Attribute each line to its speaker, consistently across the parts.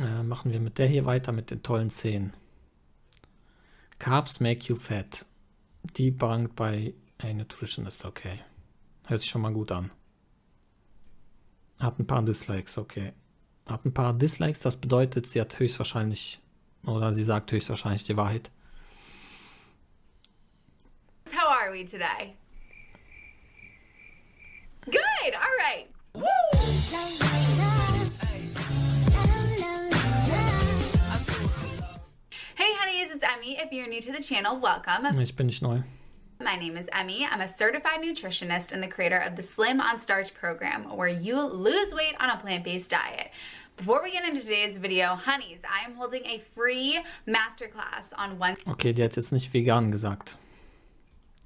Speaker 1: Machen wir mit der hier weiter mit den tollen 10. Carbs make you fat. Debunked by a nutritionist. Okay. Hört sich schon mal gut an. Hat ein paar Dislikes, okay. Hat ein paar Dislikes, das bedeutet, sie hat höchstwahrscheinlich, oder sie sagt höchstwahrscheinlich die Wahrheit.
Speaker 2: How are we today? Good, all right. Woo! Hey honeys, it's Emmie. If you're new to the channel, welcome.
Speaker 1: Ich bin nicht neu.
Speaker 2: My name is Emmie. I'm a certified nutritionist and the creator of the Slim on Starch program, where you lose weight on a plant-based diet. Before we get into today's video, honeys, I am holding a free masterclass on
Speaker 1: Okay, die hat jetzt nicht vegan gesagt.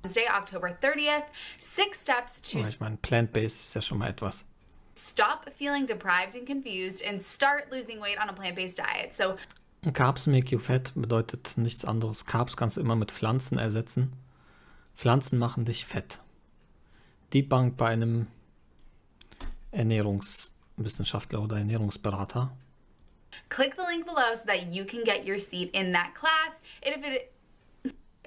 Speaker 2: Wednesday, October 30th. 6 steps to
Speaker 1: Ich meine, plant-based ist ja schon mal etwas.
Speaker 2: stop feeling deprived and confused and start losing weight on a plant-based diet. So
Speaker 1: Carbs make you fat bedeutet nichts anderes. Carbs kannst du immer mit Pflanzen ersetzen. Pflanzen machen dich fett. Debunked bei einem Ernährungswissenschaftler oder Ernährungsberater.
Speaker 2: click the link below so that you can get your seat in that class. And if it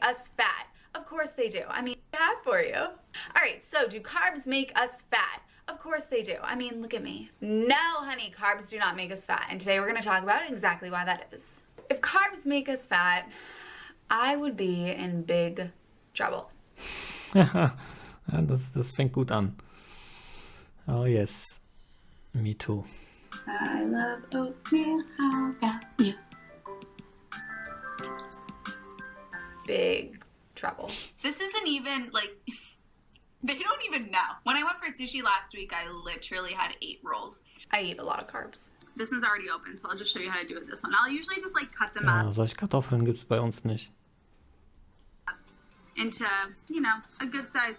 Speaker 2: us fat, of course they do. I mean, I have for you. All right, so do carbs make us fat? Of course they do. I mean, look at me. No, honey, carbs do not make us fat. And today we're going to talk about exactly why that is. If carbs make us fat, I would be in big trouble.
Speaker 1: Ja, das fängt gut an. Oh yes. Me too.
Speaker 2: I love oatmeal. How about you? Big trouble. This isn't even like, they don't even know. When I went for sushi last week, I literally had 8 rolls. I eat a lot of carbs. This one's already open, so I'll just show you how to do it this one. I'll usually just like cut them
Speaker 1: Ja,
Speaker 2: up
Speaker 1: solche Kartoffeln gibt es bei uns nicht.
Speaker 2: into, you know, a good size.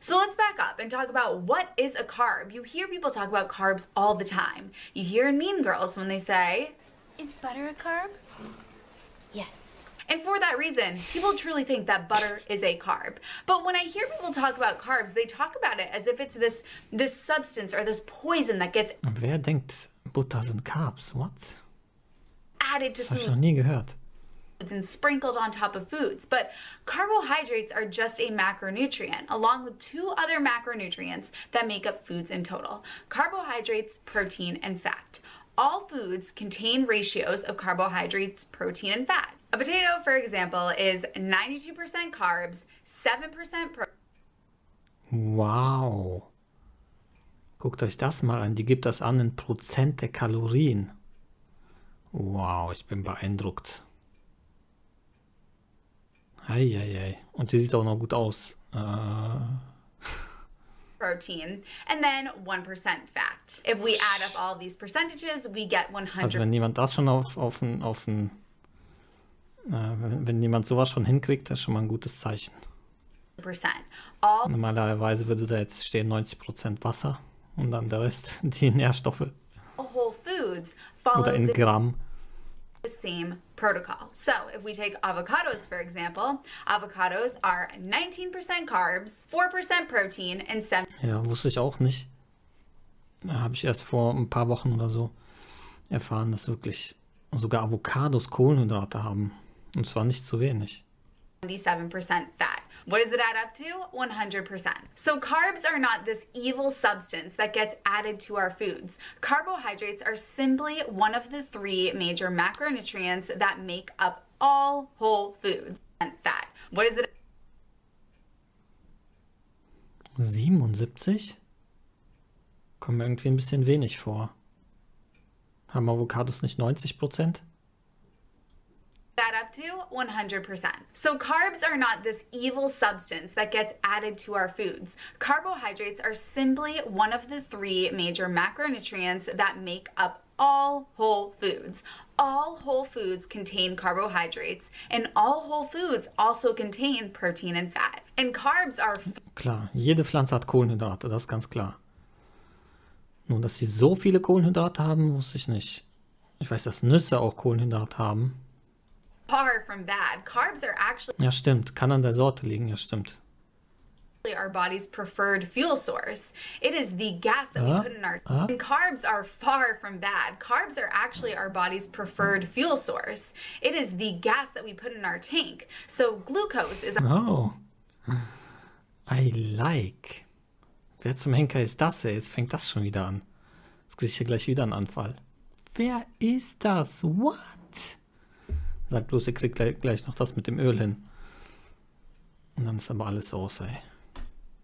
Speaker 2: So let's back up and talk about what is a carb. You hear people talk about carbs all the time. You hear in Mean Girls when they say,
Speaker 3: Is butter a carb? Yes.
Speaker 2: and for that reason, people truly think that butter is a carb. But when I hear people talk about carbs, they talk about it as if it's this substance or this poison that gets
Speaker 1: Wer denkt, Butter sind Carbs? What?
Speaker 2: added to
Speaker 1: Das habe ich
Speaker 2: food
Speaker 1: noch nie gehört.
Speaker 2: and sprinkled on top of foods. But carbohydrates are just a macronutrient, along with 2 other macronutrients that make up foods in total: carbohydrates, protein, and fat. All foods contain ratios of carbohydrates, protein, and fat. A potato, for example, is 92% carbs, 7% protein.
Speaker 1: Wow. Guckt euch das mal an. Die gibt das an in Prozent der Kalorien. Wow, ich bin beeindruckt. Eieiei. Und die sieht auch noch gut aus.
Speaker 2: Protein, and then 1% fat. If we add up all these percentages, we get
Speaker 1: Also wenn jemand das schon wenn jemand sowas schon hinkriegt, das ist schon mal ein gutes Zeichen.
Speaker 2: 100%. All
Speaker 1: Normalerweise würde da jetzt stehen 90% Wasser und dann der Rest die Nährstoffe
Speaker 2: whole foods
Speaker 1: oder
Speaker 2: follow
Speaker 1: in Gramm.
Speaker 2: the same protocol. So if we take avocados, for example, avocados are 19% carbs, 4% protein, and 7%
Speaker 1: Ja, wusste ich auch nicht. Habe ich erst vor ein paar Wochen oder so erfahren, dass wirklich sogar Avocados Kohlenhydrate haben. Und zwar nicht zu wenig.
Speaker 2: 77% fat. What does it add up to? 100%. So carbs are not this evil substance that gets added to our foods. Carbohydrates are simply one of the 3 major macronutrients that make up all whole foods. And fat. What is it?
Speaker 1: 77? Kommt mir irgendwie ein bisschen wenig vor. Haben Avocados nicht 90%?
Speaker 2: Add up to 100%. So carbs are not this evil substance that gets added to our foods. Carbohydrates are simply one of the 3 major macronutrients that make up all whole foods. All whole foods contain carbohydrates, and all whole foods also contain protein and fat. And carbs are
Speaker 1: Klar, jede Pflanze hat Kohlenhydrate, das ist ganz klar. Nur, dass sie so viele Kohlenhydrate haben, wusste ich nicht. Ich weiß, dass Nüsse auch Kohlenhydrate haben.
Speaker 2: far from bad. Carbs are actually
Speaker 1: Ja, stimmt. Kann an der Sorte liegen, ja, stimmt.
Speaker 2: our body's preferred fuel source. It is the gas that we put in our and carbs are far from bad. Carbs are actually our body's preferred fuel source. It is the gas that we put in our tank. So glucose is
Speaker 1: Oh. I like. Wer zum Henker ist das, ey? Jetzt fängt das schon wieder an. Jetzt kriege ich hier gleich wieder einen Anfall. Wer ist das? What? Sag bloß, ihr kriegt gleich noch das mit dem Öl hin. Und dann ist aber alles aus, ey.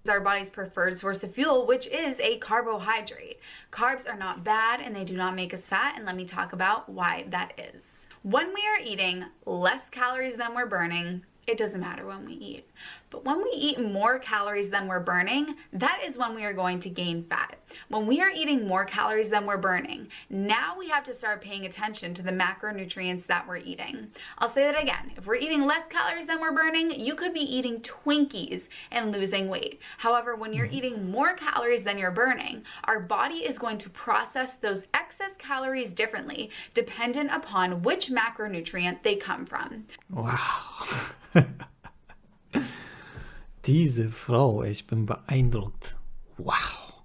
Speaker 2: our body's preferred source of fuel, which is a carbohydrate. Carbs are not bad and they do not make us fat, and let me talk about why that is. When we are eating less calories than we're burning, it doesn't matter when we eat. But when we eat more calories than we're burning, that is when we are going to gain fat. When we are eating more calories than we're burning, now we have to start paying attention to the macronutrients that we're eating. I'll say that again. If we're eating less calories than we're burning, you could be eating Twinkies and losing weight. However, when you're eating more calories than you're burning, our body is going to process those excess calories differently, dependent upon which macronutrient they come from.
Speaker 1: Wow. Diese Frau, ich bin beeindruckt. Wow.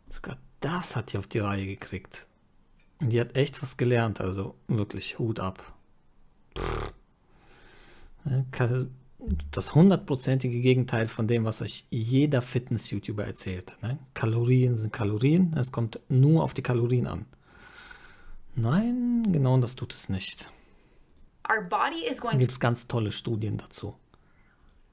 Speaker 1: Sogar das hat die auf die Reihe gekriegt. Und die hat echt was gelernt, also wirklich Hut ab. Das 100%ige Gegenteil von dem, was euch jeder Fitness-YouTuber erzählt. Ne? Kalorien sind Kalorien, es kommt nur auf die Kalorien an. Nein, genau das tut es nicht.
Speaker 2: Our body is
Speaker 1: Da
Speaker 2: going
Speaker 1: gibt es ganz tolle Studien dazu.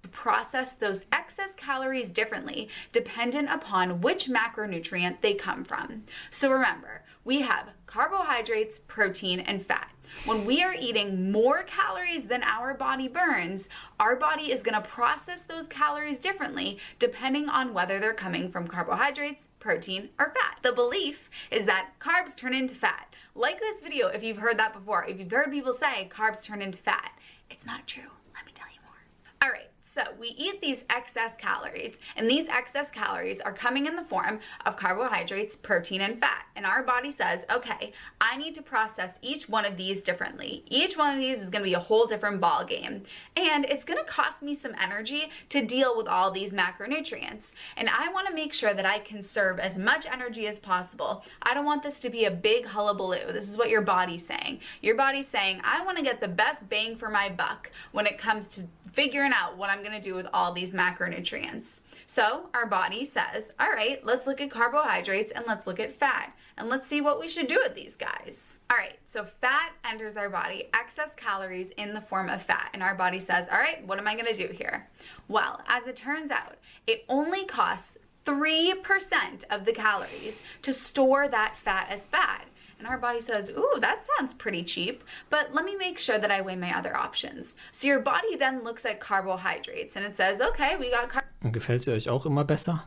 Speaker 2: to process those excess calories differently, dependent upon which macronutrient they come from. So remember, we have carbohydrates, protein, and fat. When we are eating more calories than our body burns, our body is going to process those calories differently depending on whether they're coming from carbohydrates, protein, or fat. The belief is that carbs turn into fat. Like this video if you've heard that before. If you've heard people say carbs turn into fat, it's not true. Let me tell you more. All right. So we eat these excess calories, and these excess calories are coming in the form of carbohydrates, protein, and fat. And our body says, okay, I need to process each one of these differently. Each one of these is going to be a whole different ball game. And it's going to cost me some energy to deal with all these macronutrients. And I want to make sure that I conserve as much energy as possible. I don't want this to be a big hullabaloo. This is what your body's saying. Your body's saying, I want to get the best bang for my buck when it comes to figuring out what I'm going to do with all these macronutrients. So our body says, all right, let's look at carbohydrates and let's look at fat and let's see what we should do with these guys. All right, so fat enters our body, excess calories in the form of fat, and our body says, all right, what am I going to do here? Well, as it turns out, it only costs 3% of the calories to store that fat as fat. And our body says, ooh, that sounds pretty cheap, but let me make sure that I weigh my other options. So your body then looks at carbohydrates and it says, okay, we got
Speaker 1: Und gefällt sie euch auch immer besser?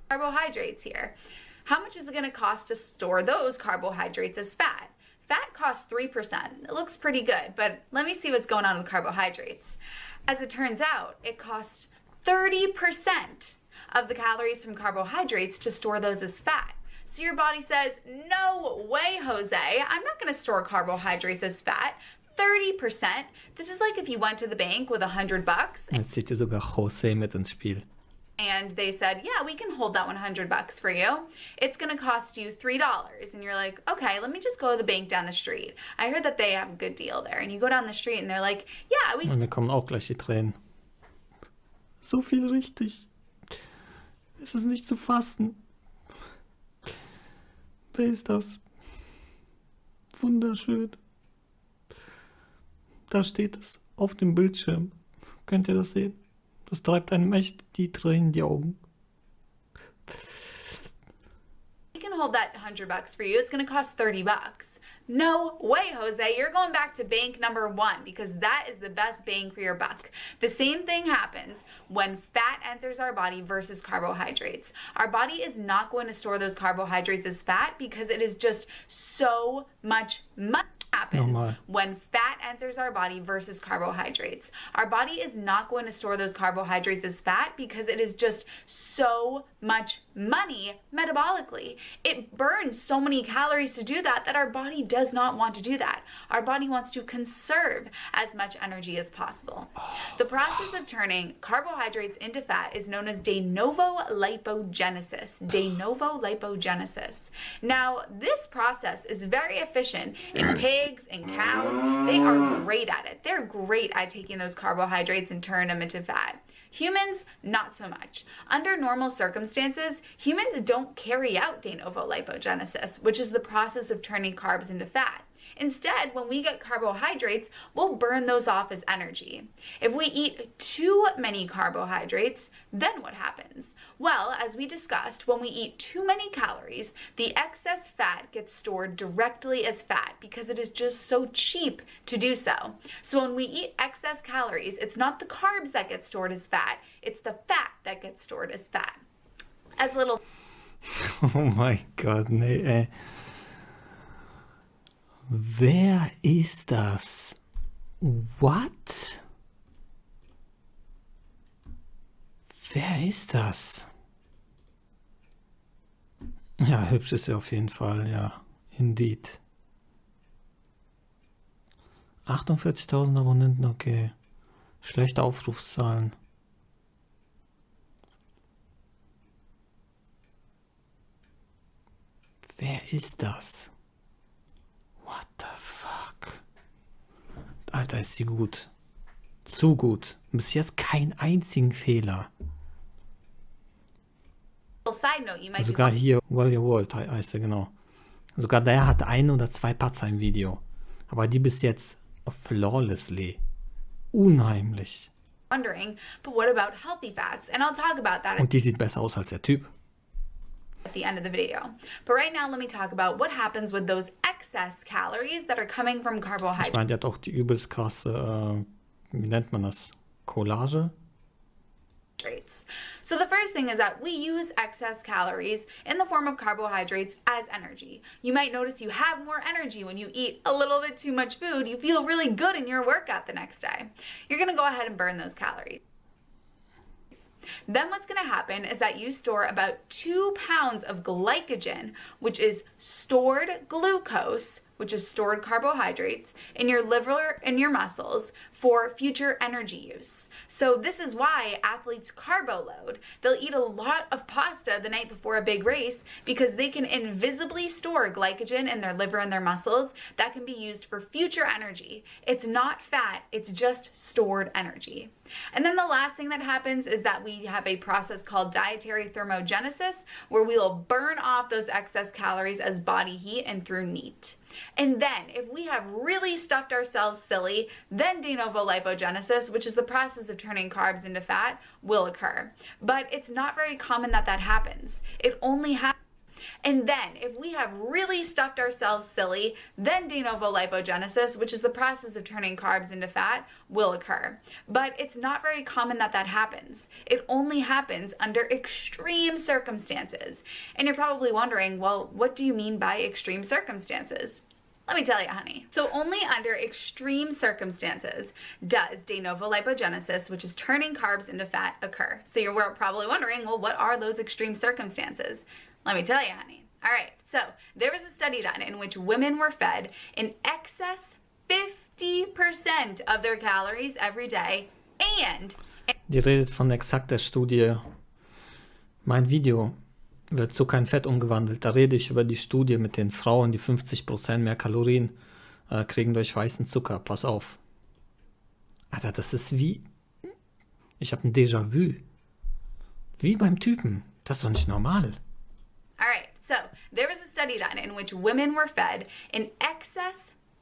Speaker 2: carbohydrates here. How much is it going to cost to store those carbohydrates as fat? Fat costs 3%. It looks pretty good, but let me see what's going on with carbohydrates. As it turns out, it costs 30% of the calories from carbohydrates to store those as fat. So your body says, no way, Jose, I'm not going to store carbohydrates as fat. 30%. This is like if you went to the bank with $100
Speaker 1: Jetzt zieht ihr sogar Jose mit ins Spiel.
Speaker 2: and they said, yeah, we can hold that $100 for you. It's going to cost you $3. And you're like, okay, let me just go to the bank down the street. I heard that they have a good deal there. And you go down the street and they're like, yeah, we
Speaker 1: Und mir kommen auch gleich die Tränen. So viel richtig. Es ist nicht zu fassen. Wer ist das? Wunderschön. Da steht es auf dem Bildschirm. Könnt ihr das sehen? Das treibt einem echt die Tränen in die Augen.
Speaker 2: can hold that $100 for you. It's going to cost $30. No way, Jose. You're going back to bank number 1 because that is the best bang for your buck. The same thing happens when fat enters our body versus carbohydrates. Our body is not going to store those carbohydrates as fat because it is just so much happens
Speaker 1: Nochmal.
Speaker 2: when fat enters our body versus carbohydrates. Our body is not going to store those carbohydrates as fat because it is just so much money metabolically. It burns so many calories to do that our body does not want to do that. Our body wants to conserve as much energy as possible. The process of turning carbohydrates into fat is known as de novo lipogenesis. De novo lipogenesis. Now, this process is very efficient in pigs and cows. They are great at it. They're great at taking those carbohydrates and turning them into fat. Humans, not so much. Under normal circumstances, humans don't carry out de novo lipogenesis, which is the process of turning carbs into fat. Instead, when we get carbohydrates, we'll burn those off as energy. If we eat too many carbohydrates, then what happens? Well, as we discussed, when we eat too many calories, the excess fat gets stored directly as fat because it is just so cheap to do so. So when we eat excess calories, it's not the carbs that get stored as fat, it's the fat that gets stored as fat. As little
Speaker 1: Oh mein Gott, nee, ey. Wer ist das? What? Wer ist das? Ja, hübsch ist er auf jeden Fall, ja. Indeed. 48.000 Abonnenten, okay. Schlechte Aufrufszahlen. Wer ist das? What the fuck? Alter, ist sie gut. Zu gut. Bis jetzt keinen einzigen Fehler.
Speaker 2: side note, you might be
Speaker 1: Sogar hier, Well Your World heißt er, genau. Sogar der hat 1 oder 2 Patzer im Video. Aber die bis jetzt flawlessly. Unheimlich.
Speaker 2: wondering, but what about healthy fats? And I'll talk about that
Speaker 1: Und die sieht besser aus als der Typ.
Speaker 2: at the end of the video. But right now, let me talk about what happens with those excess calories that are coming from
Speaker 1: Ich
Speaker 2: carbohydrates.
Speaker 1: meine, der hat auch die übelst krasse, wie nennt man das? Collage?
Speaker 2: So the first thing is that we use excess calories in the form of carbohydrates as energy. You might notice you have more energy when you eat a little bit too much food. You feel really good in your workout the next day. You're going to go ahead and burn those calories. Then what's going to happen is that you store about 2 pounds of glycogen, which is stored glucose, which is stored carbohydrates, in your liver and your muscles for future energy use. So this is why athletes carbo load. They'll eat a lot of pasta the night before a big race because they can invisibly store glycogen in their liver and their muscles that can be used for future energy. It's not fat, it's just stored energy. And then the last thing that happens is that we have a process called dietary thermogenesis where we will burn off those excess calories as body heat and through NEAT. And then if we have really stuffed ourselves silly, then de novo lipogenesis, which is the process of turning carbs into fat, will occur. But it's not very common that that happens. It only happens. And then, if we have really stuffed ourselves silly, then de novo lipogenesis, which is the process of turning carbs into fat, will occur. But it's not very common that that happens. It only happens under extreme circumstances. And you're probably wondering, well, what do you mean by extreme circumstances? Let me tell you, honey. So only under extreme circumstances does de novo lipogenesis, which is turning carbs into fat, occur. So you're probably wondering, well, what are those extreme circumstances? Let me tell you, honey. All right, so there was a study done in which women were fed in excess 50% of their calories every day and...
Speaker 1: Die redet von exakt der Studie. Mein Video wird Zucker in Fett umgewandelt. Da rede ich über die Studie mit den Frauen, die 50% mehr Kalorien kriegen durch weißen Zucker. Pass auf. Alter, das ist wie... Ich habe ein Déjà-vu. Wie beim Typen. Das ist doch nicht normal.
Speaker 2: All right, so there was a study done in which women were fed in excess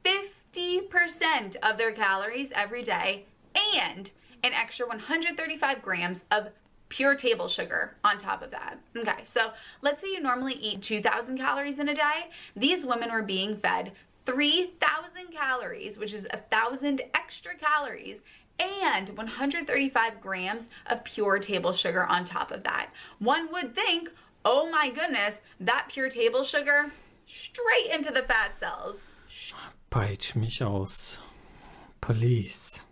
Speaker 2: 50% of their calories every day and an extra 135 grams of pure table sugar on top of that. Okay, so let's say you normally eat 2,000 calories in a day. These women were being fed 3,000 calories, which is 1,000 extra calories, and 135 grams of pure table sugar on top of that. One would think, oh my goodness, that pure table sugar straight into the fat cells.
Speaker 1: Peitsch mich aus. Police.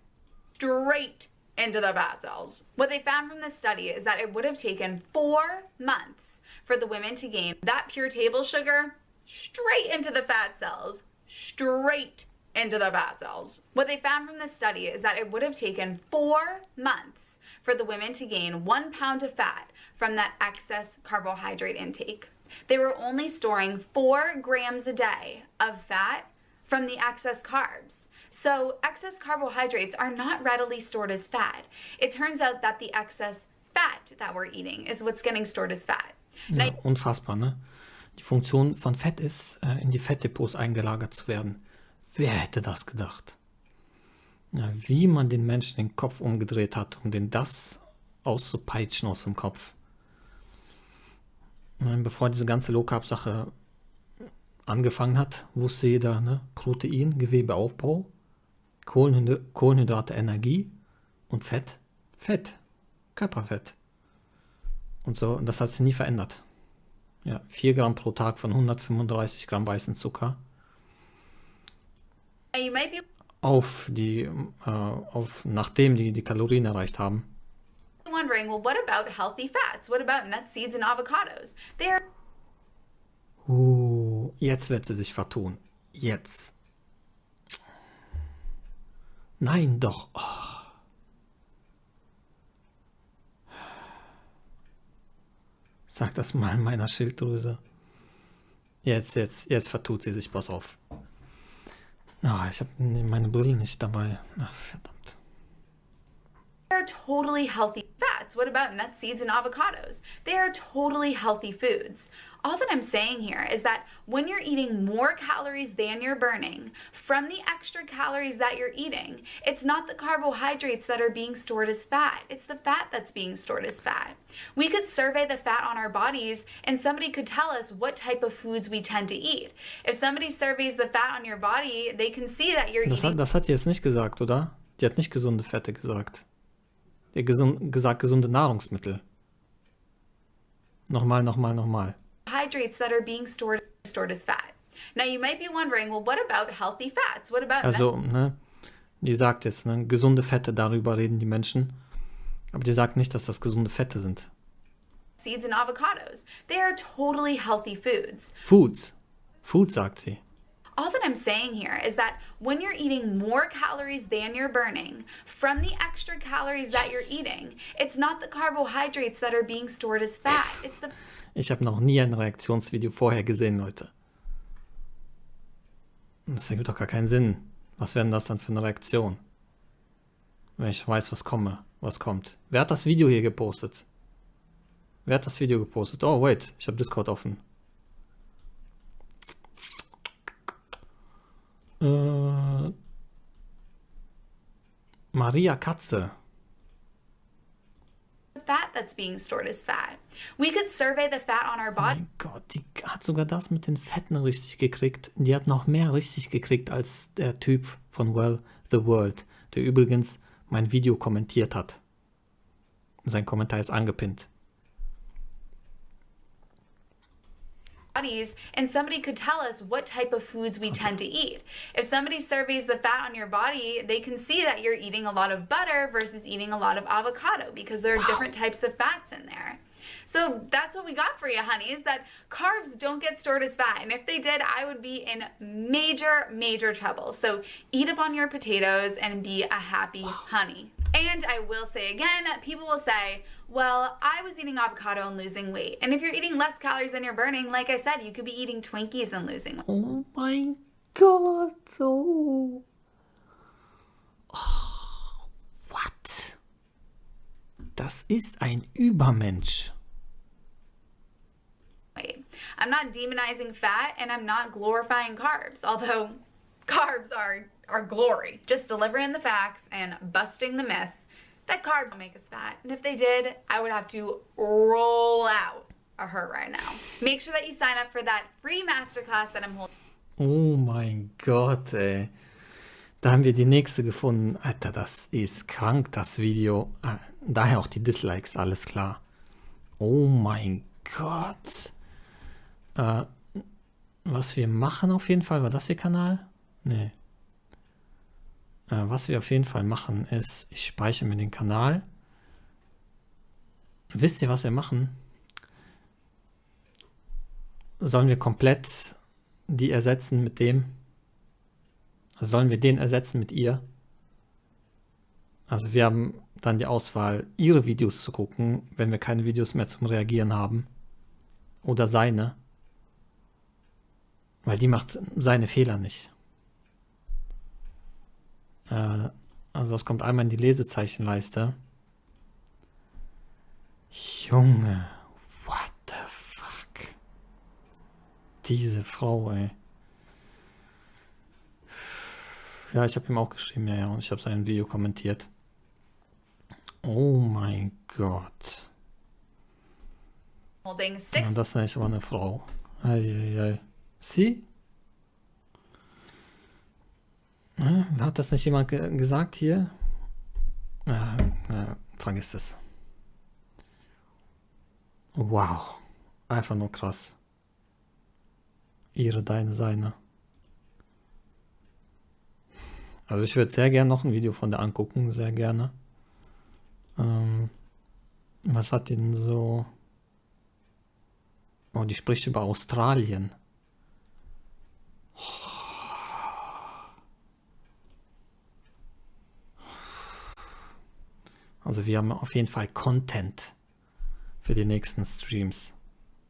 Speaker 2: straight into the fat cells. What they found from this study is that it would have taken 4 months for the women to gain that pure table sugar straight into the fat cells. Straight into the fat cells. What they found from this study is that it would have taken 4 months for the women to gain 1 pound of fat from that excess carbohydrate intake. They were only storing 4 grams a day of fat from the excess carbs. So excess carbohydrates are not readily stored as fat. It turns out that the excess fat that we're eating is what's getting stored as fat.
Speaker 1: Ja, unfassbar, ne? Die Funktion von Fett ist, in die Fettdepots eingelagert zu werden. Wer hätte das gedacht? Ja, wie man den Menschen den Kopf umgedreht hat, um den das auszupeitschen aus dem Kopf. Und bevor diese ganze Low-Carb-Sache angefangen hat, wusste jeder, ne? Protein, Gewebeaufbau, Kohlenhydrate, Energie und Fett, Körperfett. Und so, das hat sich nie verändert. Ja, 4 Gramm pro Tag von 135 Gramm weißen Zucker
Speaker 2: You might be
Speaker 1: nachdem die Kalorien erreicht haben.
Speaker 2: wondering, well, what about healthy fats? What about nuts, seeds, and avocados? They are
Speaker 1: Jetzt wird sie sich vertun. Jetzt. Nein, doch. Oh. Sag das mal meiner Schilddrüse. Jetzt vertut sie sich. Pass auf. Ich habe meine Brille nicht dabei. Ach, verdammt.
Speaker 2: They are totally healthy fats. What about nuts, seeds, and avocados? They are totally healthy foods. All that I'm saying here is that when you're eating more calories than you're burning, from the extra calories that you're eating, it's not the carbohydrates that are being stored as fat. It's the fat that's being stored as fat. We could survey the fat on our bodies and somebody could tell us what type of foods we tend to eat. If somebody surveys the fat on your body, they can see that you're eating...
Speaker 1: Das hat die jetzt nicht gesagt, oder? Die hat nicht gesunde Fette gesagt. Die hat gesagt gesunde Nahrungsmittel. Nochmal.
Speaker 2: Carbohydrates that are being stored as fat. Now you might be wondering, well, what about healthy fats? What about
Speaker 1: Also, ne, die sagt jetzt, ne, gesunde Fette, darüber reden die Menschen. Aber die sagt nicht, dass das gesunde Fette sind.
Speaker 2: seeds and avocados? They are totally healthy foods.
Speaker 1: Foods, sagt sie.
Speaker 2: All that I'm saying here is that when you're eating more calories than you're burning, from the extra calories that you're eating, it's not the carbohydrates that are being stored as fat. It's the...
Speaker 1: Ich habe noch nie ein Reaktionsvideo vorher gesehen, Leute. Das ergibt doch gar keinen Sinn. Was wäre denn das dann für eine Reaktion? Wenn ich weiß, was kommt. Wer hat das Video hier gepostet? Oh, wait, ich habe Discord offen. Maria Katze.
Speaker 2: fat that's being stored as fat. We could survey the fat on our body.
Speaker 1: Mein Gott, die hat sogar das mit den Fetten richtig gekriegt. Die hat noch mehr richtig gekriegt als der Typ von The World, der übrigens mein Video kommentiert hat. Sein Kommentar ist angepinnt.
Speaker 2: And somebody could tell us what type of foods we tend to eat. If somebody surveys the fat on your body, they can see that you're eating a lot of butter versus eating a lot of avocado because there are different types of fats in there. So that's what we got for you, honeys, that carbs don't get stored as fat. And if they did, I would be in major trouble. So eat up on your potatoes and be a happy honey. And I will say again, people will say, well, I was eating avocado and losing weight. And if you're eating less calories than you're burning, like I said, you could be eating Twinkies and losing weight.
Speaker 1: Oh mein Gott, oh. What? Das ist ein Übermensch.
Speaker 2: I'm not demonizing fat and I'm not glorifying carbs, although carbs are glory. Just delivering the facts and busting the myth that carbs don't make us fat. And if they did, I would have to roll out a hurt right now. Make sure that you sign up for that free masterclass that I'm holding.
Speaker 1: Oh mein Gott, ey. Da haben wir die nächste gefunden. Alter, das ist krank, das Video. Daher auch die Dislikes, alles klar. Oh mein Gott. Was wir machen auf jeden Fall, war das Ihr Kanal? Nee. Was wir auf jeden Fall machen ist, ich speichere mir den Kanal. Wisst ihr, was wir machen? Sollen wir komplett die ersetzen mit dem? Sollen wir den ersetzen mit ihr? Also wir haben dann die Auswahl, ihre Videos zu gucken, wenn wir keine Videos mehr zum Reagieren haben. Oder seine. Weil die macht seine Fehler nicht. Also das kommt einmal in die Lesezeichenleiste. Junge, what the fuck? Diese Frau, ey. Ja, ich habe ihm auch geschrieben, ja, und ich habe sein Video kommentiert. Oh mein Gott.
Speaker 2: Holding
Speaker 1: Ja, das ist nicht aber eine Frau. Eieiei. Sie? Hat das nicht jemand gesagt hier? Vergiss es. Wow. Einfach nur krass. Ihre, deine, seine. Also ich würde sehr gerne noch ein Video von der angucken, sehr gerne. Was hat die denn so? Oh, die spricht über Australien. Also wir haben auf jeden Fall Content für die nächsten Streams.